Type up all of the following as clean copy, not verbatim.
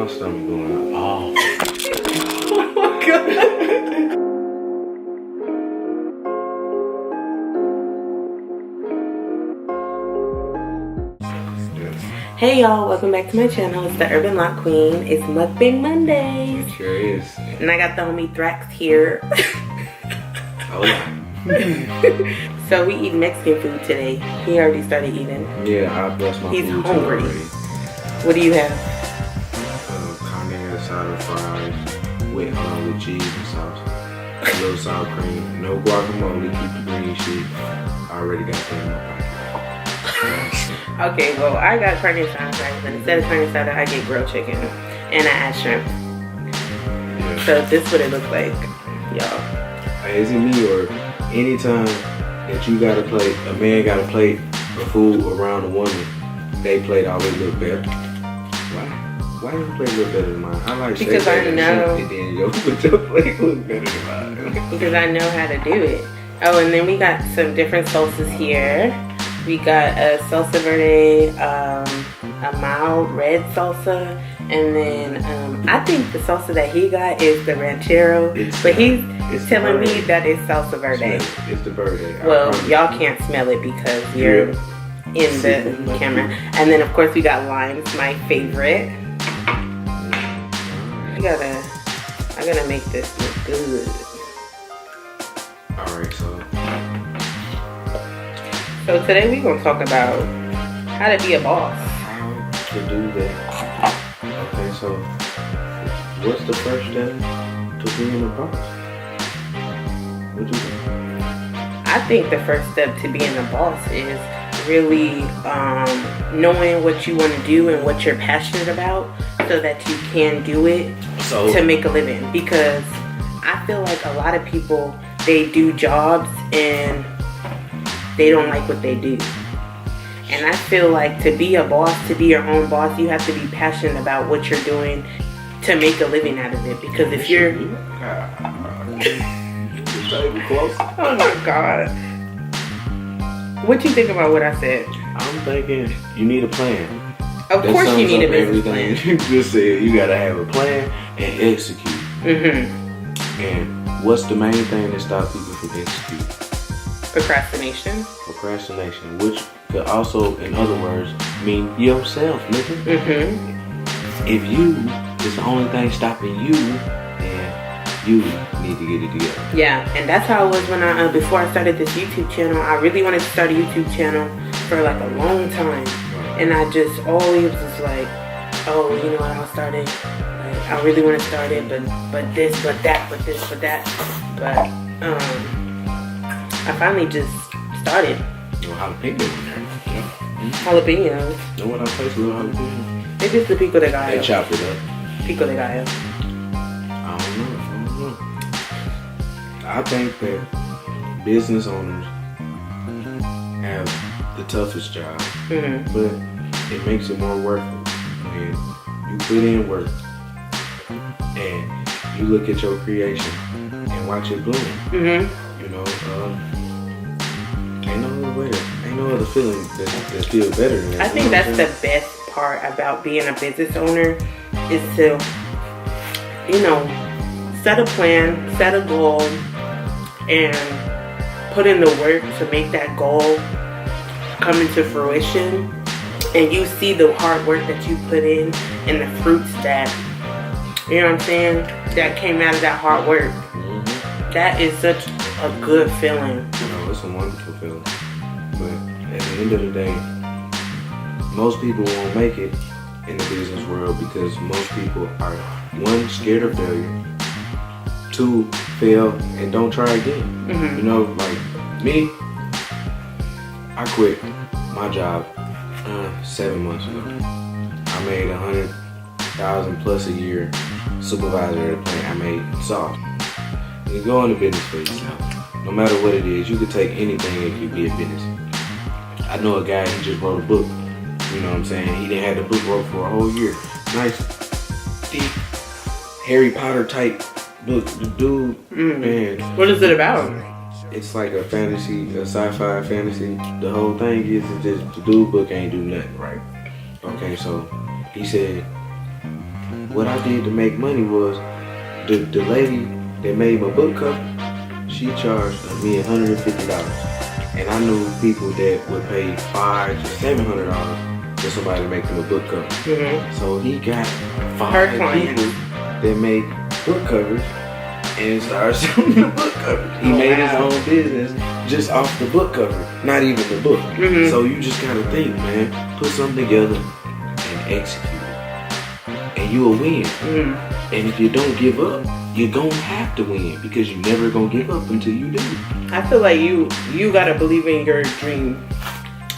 stomach going off. Oh my god. Hey y'all, welcome back to my channel. It's the UrbanLocdQueen. It's Mukbang Mondays. It sure is. And I got the homie Thrax here. Oh yeah. So we eat Mexican food today. He already started eating. Yeah, I blessed my He's food hungry. already. What do you have? Carne asada fries with cheese and sauce. A little sour cream. No guacamole. Keep the green shit. I already got that in my pocket. Okay, well I got carne asada fries, but instead of carne asada, I get grilled chicken and I add shrimp. Yeah. So this is what it looks like, y'all. Hey, is it me or anytime that you got a plate, a man got a plate of food around a woman, they plate always look better? Why your plate look better than mine? I like because I know. And then your plate look better than mine. Because I know how to do it. Oh, and then we got some different salsas here. We got a salsa verde, a mild red salsa, and then I think the salsa that he got is the ranchero, but he's telling me that it's salsa verde. It's the verde. Well, y'all can't smell it because you're in the camera. And then of course we got limes, my favorite. I gotta make this look good. Alright, So today we're gonna talk about how to be a boss. how to do that. Okay, so what's the first step to being a boss? What do you think? I think the first step to being a boss is really knowing what you want to do and what you're passionate about so that you can do it to make a living. Because I feel like a lot of people, they do jobs and they don't like what they do. And I feel like to be a boss, to be your own boss, you have to be passionate about what you're doing to make a living out of it. Because if you're... It's not even close. Oh my God. What you think about what I said? I'm thinking you need a plan. Of That course you sums need a up business everything plan. you just said. You gotta have a plan and execute. Mm-hmm. And what's the main thing that stops people from executing? Procrastination. Procrastination, which could also, in other words, mean yourself, nigga. Mm-hmm. If you is the only thing stopping you, then you need to get it together. Yeah, and that's how it was when I before I started this YouTube channel. I really wanted to start a YouTube channel for like a long time, and I just always was like, oh, you know what, I'll start it. Like, I really want to start it, but this, but that, but this, but that, but I finally just started. No jalapeno in there. Jalapenos. Know what I place a little jalapeno? Maybe it's the pico de gallo. They chop it up. Pico de gallo. I don't know. I think that business owners have the toughest job, but it makes it more worth it when you put in work and you look at your creation and watch it bloom. You know, ain't no other feeling that feels better than that. I think that's the best part about being a business owner is to, you know, set a plan, set a goal, and put in the work to make that goal come into fruition. And you see the hard work that you put in and the fruits that, you know what I'm saying, that came out of that hard work. That is such a good feeling. You know, it's a wonderful feeling. But at the end of the day, most people won't make it in the business world because most people are, one, scared of failure, two, fail and don't try again. You know, like me, I quit my job 7 months ago. I made $100,000 plus a year supervisor at a plant. I made soft. You go into business for yourself. No matter what it is, you could take anything and you be a business. I know a guy, he just wrote a book. You know what I'm saying? He didn't have the book wrote for a whole year. Nice, deep, Harry Potter type book. The dude, man. What is it about? It's like a fantasy, a sci-fi fantasy. The whole thing is just the dude book ain't do nothing, right? Okay, so he said what I did to make money was the lady that made my book cover, she charged me $150. And I knew people that would pay $500 to $700 for somebody to make them a book cover. So he got 5 people that make book covers and started selling the book covers. He made his own business just off the book cover, not even the book. So you just gotta think, man, put something together and execute it. And you'll win. And if you don't give up, you're gonna have to win because you're never gonna give up until you do. I feel like you gotta believe in your dream.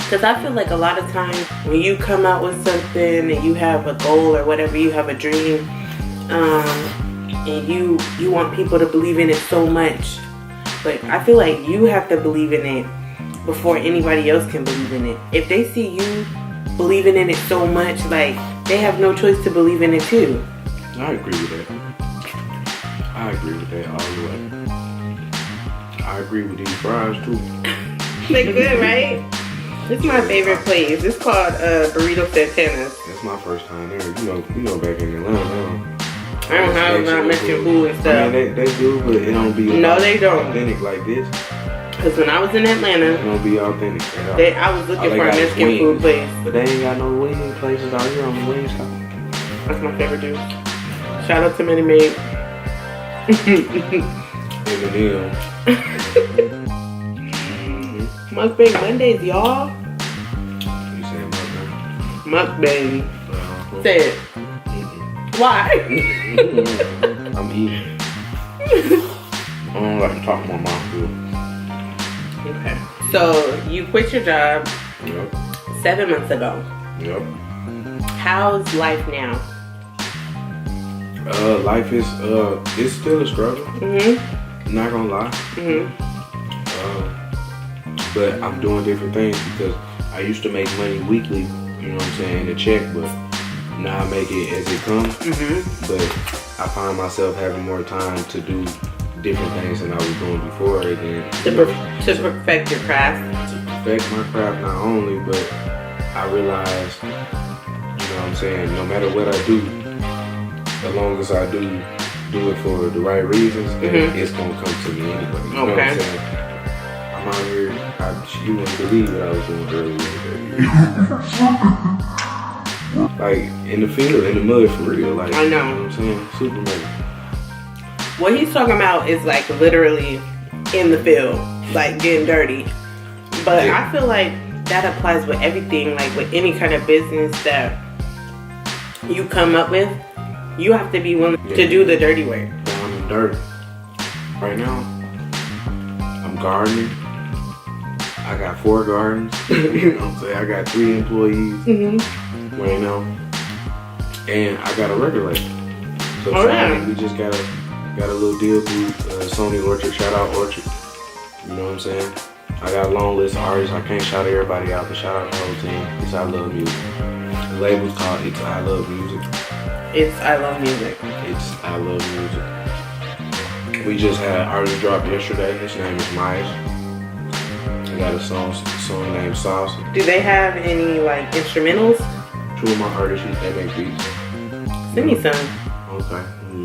Cause I feel like a lot of times when you come out with something and you have a goal or whatever, you have a dream, and you want people to believe in it so much. But I feel like you have to believe in it before anybody else can believe in it. If they see you believing in it so much, like they have no choice to believe in it too. I agree with that. I agree with that all the way. I agree with these fries too. They good, right? It's my favorite place. It's called Burrito Santana's. That's my first time there. You know back in Atlanta now. I don't have not Mexican food and stuff. I mean, they do, but it don't be they don't. authentic like this. Cause when I was in Atlanta, it don't be authentic at all. I was looking for a Mexican food place. But they ain't got no wing places out here on the wing stop. That's my favorite dude. Shout out to Minnie Maid. Eminem. Mukbang Mondays, y'all. You saying Mukbang. Uh-huh. Say it. Why? I'm eating. I don't like to talk about my food. Okay. So you quit your job 7 months ago. Yep. How's life now? Life is it's still a struggle. Not gonna lie. But I'm doing different things because I used to make money weekly, you know what I'm saying, in a check, but now I make it as it comes. But I find myself having more time to do different things than I was doing before. And to perfect your craft. To perfect my craft not only, but I realize, you know what I'm saying, no matter what I do, as long as I do it for the right reasons, then it's gonna come to me anyway. You know what I'm saying? I'm out here, you wouldn't believe what I was doing earlier. Like in the field, in the mud for real. Like I know. You know what I'm saying? Superman. What he's talking about is like literally in the field, like getting dirty. But I feel like that applies with everything, like with any kind of business that you come up with. You have to be willing to do the dirty work. Down in dirt. Right now, I'm gardening. I got 4 gardens. You know what I'm saying? I got 3 employees right now. And I got a record label. So Friday, we just got a little deal through Sony Orchard. Shout out Orchard. You know what I'm saying? I got a long list of artists. I can't shout everybody out, but shout out the whole team. It's I Love Music. The label's called It's I Love Music. It's I Love Music. It's I Love Music. We just had an artist drop yesterday. His name is Myers. We got a song named Sauce. Do they have any like instrumentals? 2 of my artists, they make beats. Send me some. Okay. You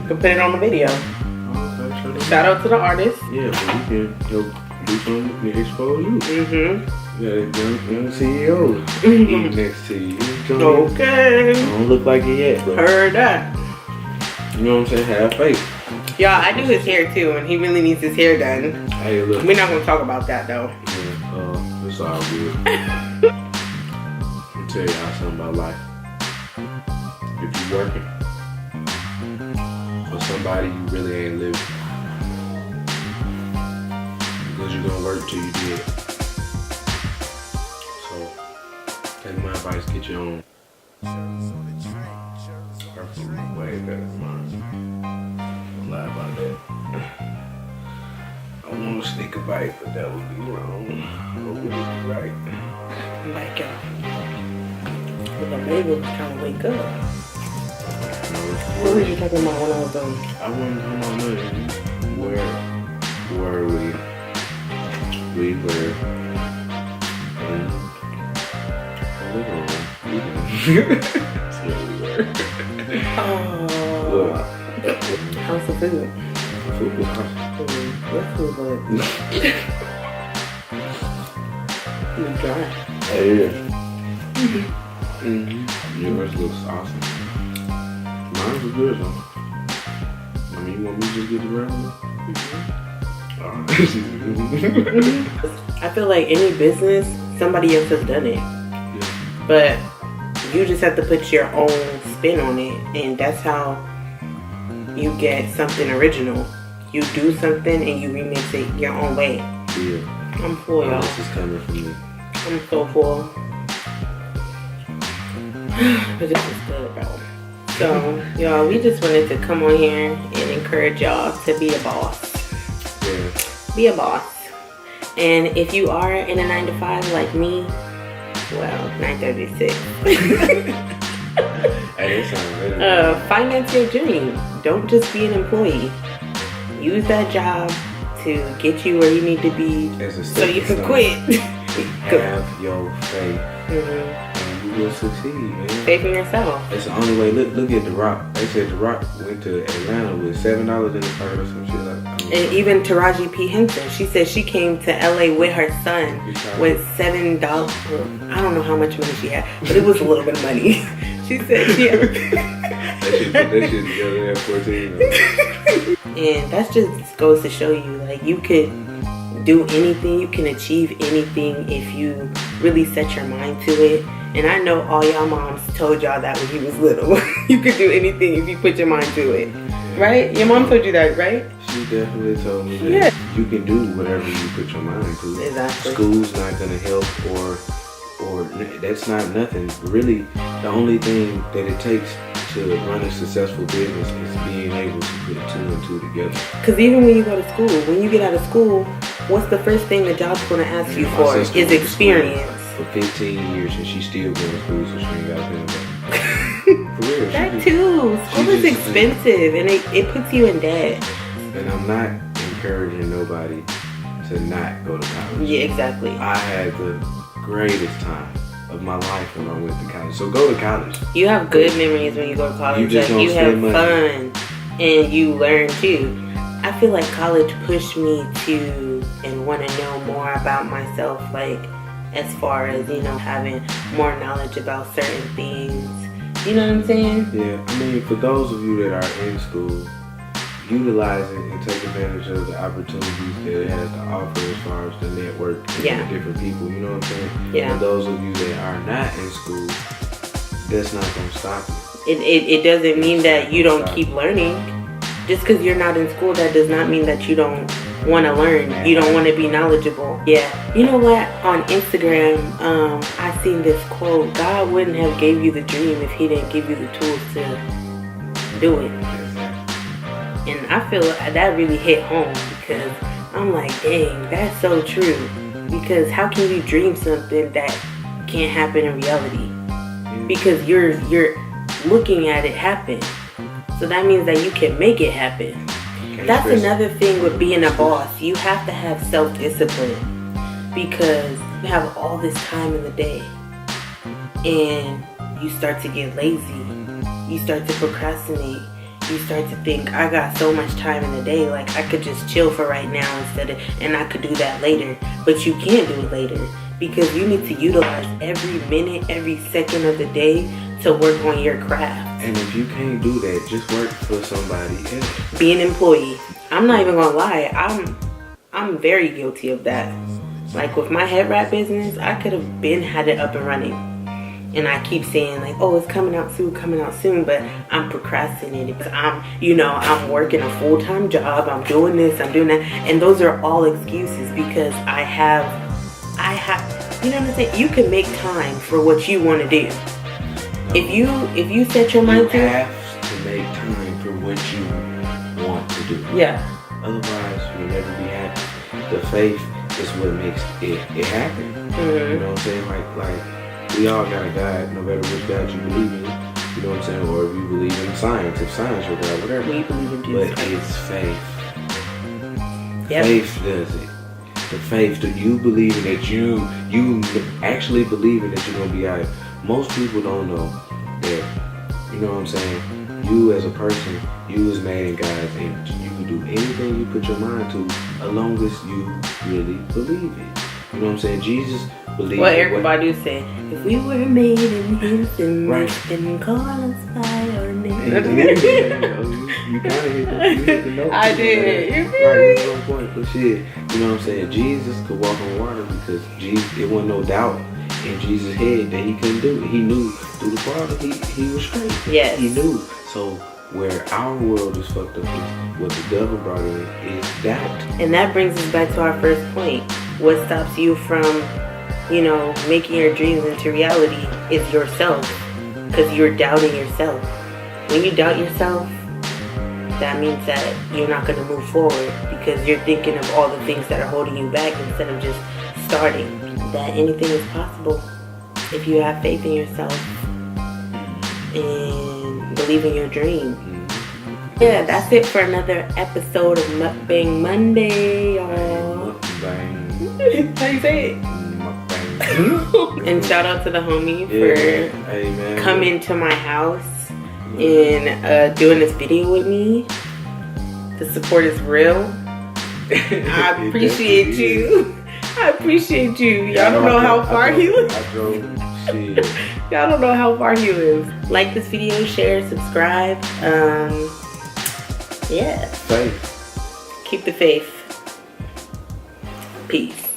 can put it on the video. Okay, shout out to the artist. Yeah, but we can help do something to expose you. Yeah, young CEO eating next to you. Okay. Don't look like it yet, but heard that. You know what I'm saying? Have faith. Y'all, I do his hair too, and he really needs his hair done. Hey, look. We're not gonna talk about that though. Yeah, it's all good. I'll tell y'all something about life. If you're working for somebody, you really ain't living. Because you're gonna work till you dead. So, take my advice, get your own. Way better than mine. Don't lie about that. I want to sneak a bite, but that would be wrong. But would it be right? Like y'all. But the baby was trying to wake up. What were you talking about when I was done? I wasn't talking about nothing. Where were we? We were in the living room. That's where we were. Oh. How's the food? The food was awesome. What food was? It's dry. It is. Yours looks awesome. Mine was good though. I mean, you want me to just get the regular? I feel like any business, somebody else has done it. Yeah. But you just have to put your own spin on it, and that's how you get something original. You do something and you remix it your own way. Yeah. I'm full, y'all. This is coming from me. I'm so full. But this is good, bro. So, y'all, we just wanted to come on here and encourage y'all to be a boss. Yeah. Be a boss. And if you are in a 9-to-5 like me, well, 9:36. Hey, that sounds better. Finance your dream. Don't just be an employee. Use that job to get you where you need to be so you can quit. Have your faith. And you will succeed, man. Faith in yourself. That's the only way. Look at The Rock. They said The Rock went to Atlanta with $7 in the purse or some shit like that. And even Taraji P. Henson, she said she came to LA with her son with $7. I don't know how much money she had, but it was a little bit of money. She said she had. They should put that shit together at 14. And that just goes to show you, like, you could do anything, you can achieve anything if you really set your mind to it. And I know all y'all moms told y'all that when you was little. You could do anything if you put your mind to it. Right? Your mom told you that, right? She definitely told me that you can do whatever you put your mind to. Exactly. School's not going to help or that's not nothing. Really, the only thing that it takes to run a successful business is being able to put 2 and 2 together. Because even when you go to school, when you get out of school, what's the first thing the job's going to ask you for is experience. For 15 years and she's still going to school, so she ain't got to pay them. For real. That too. School is expensive and it puts you in debt. And I'm not encouraging nobody to not go to college. Yeah, exactly. I had the greatest time of my life when I went to college. So go to college. You have good memories when you go to college. You just don't you have spend money. fun and you learn too. I feel like college pushed me to and want to know more about myself, like as far as, you know, having more knowledge about certain things. You know what I'm saying? Yeah, I mean, for those of you that are in school, utilize it and take advantage of the opportunities that it has to offer as far as the network and the different people, you know what I'm saying? Yeah. And those of you that are not in school, that's not going to stop you. It doesn't mean that you don't keep learning. Just because you're not in school, that does not mean that you don't want to learn. You don't want to be knowledgeable. Yeah. You know what? On Instagram, I seen this quote. God wouldn't have gave you the dream if he didn't give you the tools to do it. And I feel that really hit home because I'm like, dang, that's so true. Because how can you dream something that can't happen in reality? Because you're looking at it happen. So that means that you can make it happen. That's another thing with being a boss. You have to have self-discipline because you have all this time in the day and you start to get lazy. You start to procrastinate. You start to think, I got so much time in the day, like I could just chill for right now and I could do that later. But you can't do it later because you need to utilize every minute, every second of the day to work on your craft. And if you can't do that, just work for somebody else. Be an employee. I'm not even gonna lie, I'm very guilty of that. Like with my head wrap business, I could have had it up and running. And I keep saying like, oh, it's coming out soon, but I'm procrastinating because I'm working a full-time job, I'm doing this, I'm doing that. And those are all excuses because I have, you know what I'm saying? You can make time for what you want to do. If you set your mind to it, you have to make time for what you want to do. Yeah. Otherwise, you'll never be happy. The faith is what makes it happen. Mm-hmm. You know what I'm saying? Like we all got a God, no matter which God you believe in. You know what I'm saying? Or if you believe in science, if science your God, whatever. We believe in Jesus. But it's faith. Yep. Faith does it. The faith that you believing that you actually believing that you're gonna be alright. Most people don't know that, You know what I'm saying? You as a person, you was made in God's image. You can do anything you put your mind to, as long as you really believe it. You know what I'm saying? Jesus believed. What Erykah Badu said, if we were made in His image, Right. then call us by our name. You kind of hit the note. I did. You Right, you was on point. But shit, you know what I'm saying? Jesus could walk on water because Jesus, it wasn't no doubt in Jesus' head that he couldn't do it. He knew through the Father he was straight. Yes. He knew. So where our world is fucked up is what the devil brought in is doubt. And that brings us back to our first point. What stops you from, you know, making your dreams into reality is yourself. Because you're doubting yourself. When you doubt yourself, that means that you're not going to move forward because you're thinking of all the things that are holding you back instead of just starting. That anything is possible if you have faith in yourself and believe in your dream. Yeah, that's it for another episode of Mukbang Monday, y'all. Mukbang. How you say it? Mukbang. And shout out to the homie for Hey, man. coming to my house and doing this video with me. The support is real. I appreciate you. I appreciate you. Y'all don't know how far he lives. I drove shit. Y'all don't know how far he lives. Like this video, share, subscribe. Yeah. Faith. Keep the faith. Peace.